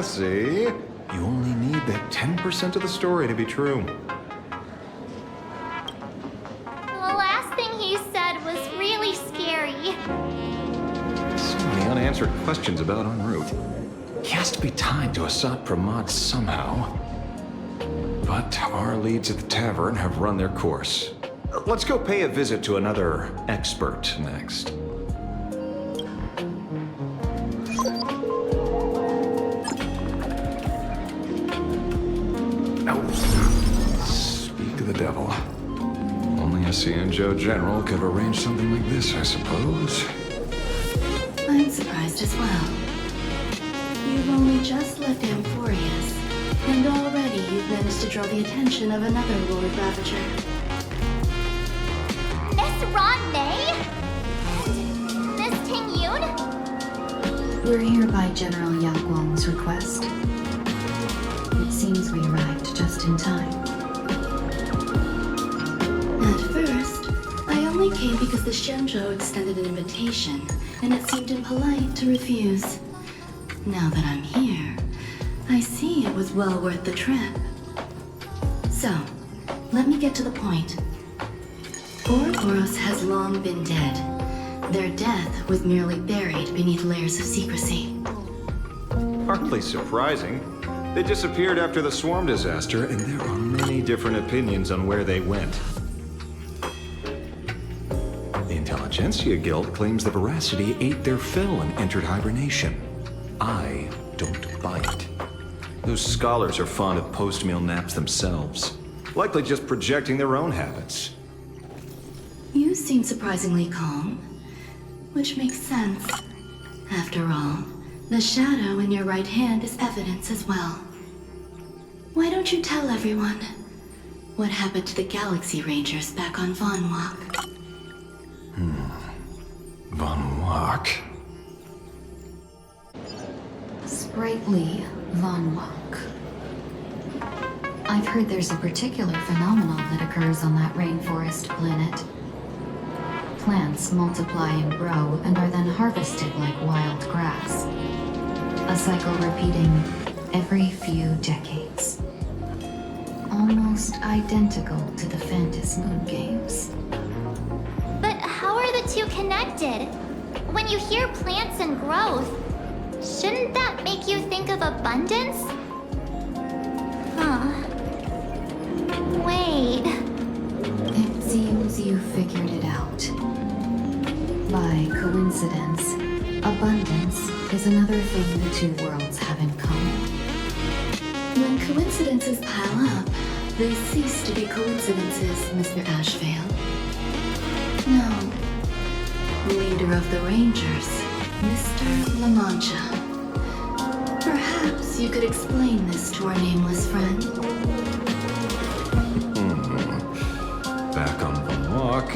See? You only need that 10% of the story to be true. The last thing he said was really scary. So many unanswered questions about en route. He has to be tied to Asat Pramod somehow. But our leads at the tavern have run their course. Let's go pay a visit to another expert next. Speak of the devil. Only a Cienjo general could arrange something like this, I suppose. I'm surprised as well. You've only just left Amphorius, and already you've managed to draw the attention of another Lord Ravager. Miss Ruan Mei? And Miss Ting Yun? We're here by General Yaguang's request. It seems we arrived just in time. At first, I only came because the Shenzhou extended an invitation, and it seemed impolite to refuse. Now that I'm here, I see it was well worth the trip. So, let me get to the point. Ouroboros has long been dead. Their death was merely buried beneath layers of secrecy. Hardly surprising. They disappeared after the swarm disaster, and there are many different opinions on where they went. The Intelligentsia Guild claims the Veracity ate their fill and entered hibernation. I don't buy it. Those scholars are fond of post-meal naps themselves, likely just projecting their own habits. You seem surprisingly calm, which makes sense. After all, the shadow in your right hand is evidence as well. Why don't you tell everyone what happened to the Galaxy Rangers back on Von Walk? Von Walk? Sprightly Von Walk. I've heard there's a particular phenomenon that occurs on that rainforest planet. Plants multiply and grow and are then harvested like wild grass. A cycle repeating every few decades. Almost identical to the Phantom Moon games. But how are the two connected? When you hear plants and growth, shouldn't that make you think of abundance? Huh. Wait. It seems you figured it out. By coincidence, abundance is another thing the two worlds have in common. When coincidences pile up, they cease to be coincidences, Mr. ASHVEIL. No. Leader of the Rangers, Mr. La Mancha. Perhaps you could explain this to our nameless friend. Back on Von Walk,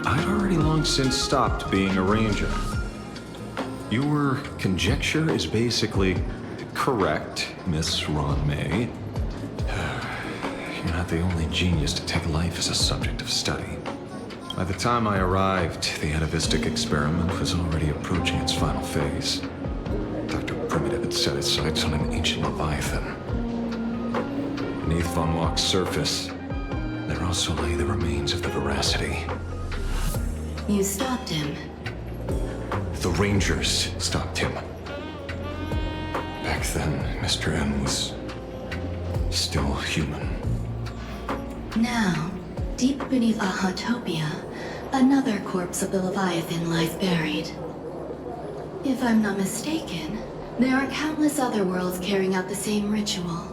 I'd already long since stopped being a ranger. Your conjecture is basically correct, Miss Ruan Mei. You're not the only genius to take life as a subject of study. By the time I arrived, the atavistic experiment was already approaching its final phase. Dr. Primitive had set his sights on an ancient leviathan. Beneath Von Walk's surface, there also lay the remains of the Veracity. You stopped him. The Rangers stopped him. Back then, Mr. M was still human. Now, deep beneath Ahatopia, another corpse of the Leviathan lies buried. If I'm not mistaken, there are countless other worlds carrying out the same ritual.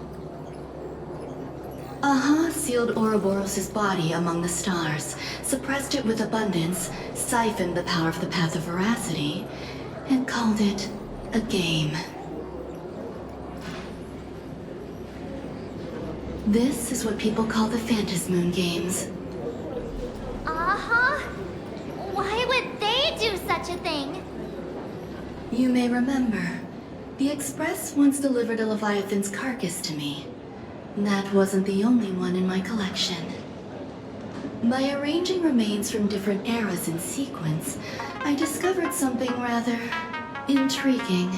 Aha sealed Ouroboros' body among the stars, suppressed it with abundance, siphoned the power of the Path of Veracity, and called it a game. This is what people call the Phantom Moon games. Uh-huh. Why would they do such a thing? You may remember, the Express once delivered a Leviathan's carcass to me. That wasn't the only one in my collection. By arranging remains from different eras in sequence, I discovered something rather intriguing.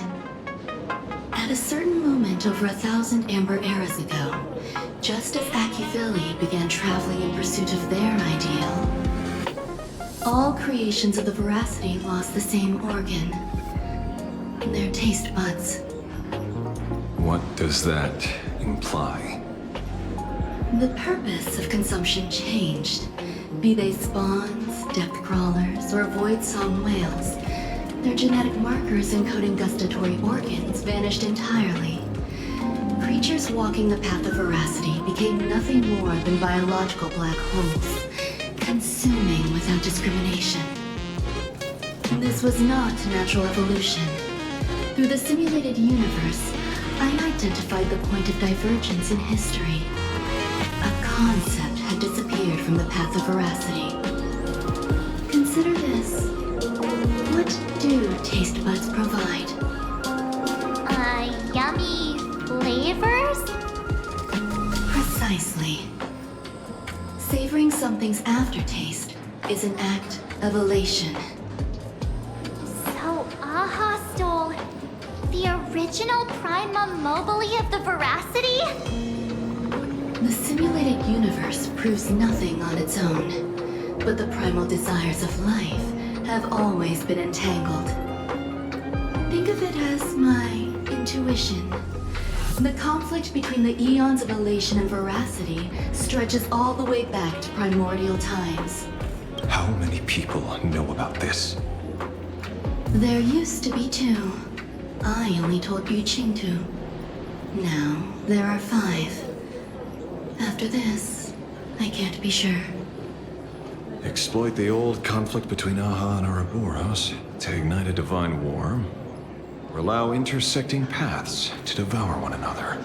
At a certain moment over 1,000 amber eras ago, just as ASHVEIL began traveling in pursuit of their ideal, all creations of the Veracity lost the same organ, their taste buds. What does that imply? The purpose of consumption changed. Be they spawns, depth crawlers, or void-song whales, their genetic markers encoding gustatory organs vanished entirely. Creatures walking the path of veracity became nothing more than biological black holes, consuming without discrimination. This was not natural evolution. Through the simulated universe, I identified the point of divergence in history. A concept had disappeared from the path of veracity. Consider this. What do taste buds provide? Yummy flavors? Precisely. Savoring something's aftertaste is an act of elation. So Aha stole the original Prima Mobile of the Veracity? The simulated universe proves nothing on its own, but the primal desires of life have always been entangled. Think of it as my intuition. The conflict between the eons of elation and veracity stretches all the way back to primordial times. How many people know about this? There used to be 2. I only told Yuqing 2. Now, there are 5. After this, I can't be sure. Exploit the old conflict between Aha and Ouroboros to ignite a divine war, or allow intersecting paths to devour one another.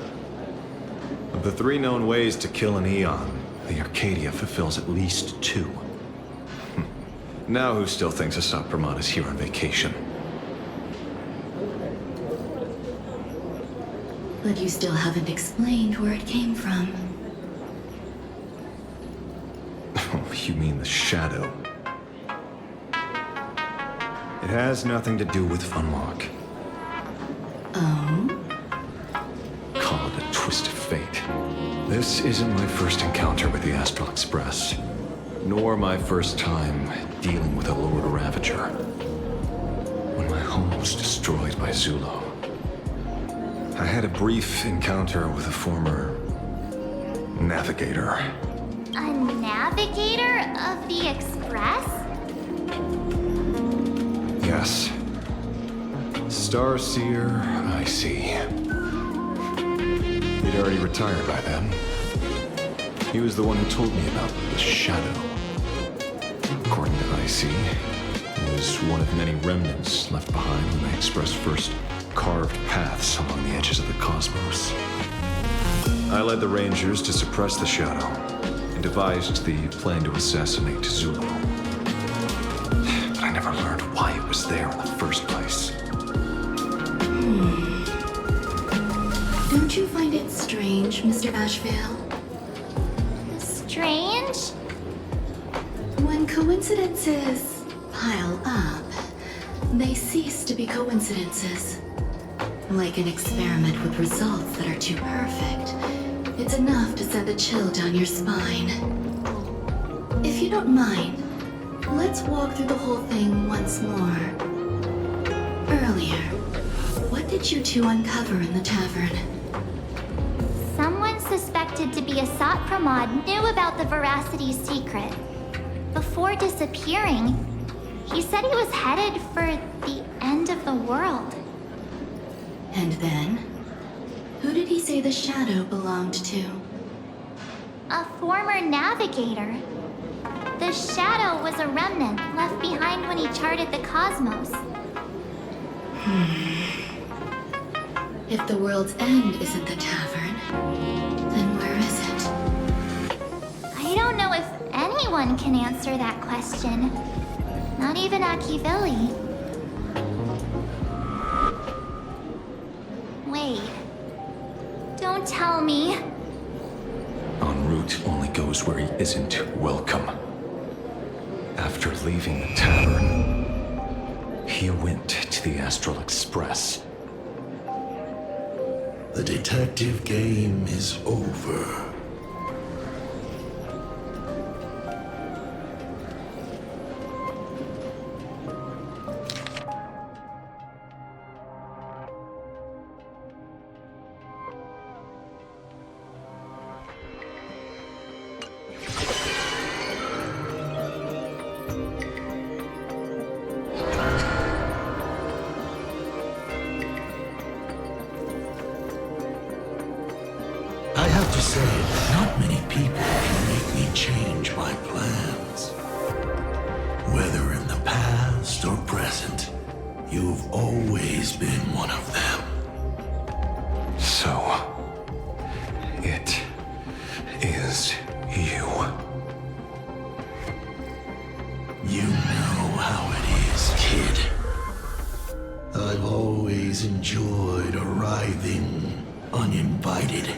Of the 3 known ways to kill an Eon, the Arcadia fulfills at least 2. Now who still thinks a Sapramat is here on vacation? But you still haven't explained where it came from. Oh, you mean the shadow? It has nothing to do with Funlock. Oh? Call it a twist of fate. This isn't my first encounter with the Astral Express, nor my first time dealing with a Lord Ravager. When my home was destroyed by Zulo, I had a brief encounter with a former navigator. A navigator of the Express? Yes. Starseer, I see. He'd already retired by then. He was the one who told me about the shadow. According to IC, it was one of many remnants left behind when the Express first carved paths along the edges of the cosmos. I led the Rangers to suppress the shadow and devised the plan to assassinate Zulo. But I never learned why it was there in the first place. Don't you find it strange, Mr. ASHVEIL? Strange? When coincidences pile up, they cease to be coincidences. Like an experiment with results that are too perfect, it's enough to send a chill down your spine. If you don't mind, let's walk through the whole thing once more. Earlier, what did you 2 uncover in the tavern? Someone suspected to be a Sapramat knew about the Veracity's secret. Before disappearing, he said he was headed for the end of the world. And then? Who did he say the shadow belonged to? A former navigator. The shadow was a remnant left behind when he charted the cosmos. If the world's end isn't the tavern, then where is it? I don't know if anyone can answer that question. Not even ASHVEIL. Wait. Don't tell me. En route only goes where he isn't welcome. After leaving the tavern, he went to the Astral Express. The detective game is over. I have to say, not many people can make me change my plans. Whether in the past or present, you've always been one of them. So, it is you. You know how it is, kid. I've always enjoyed arriving uninvited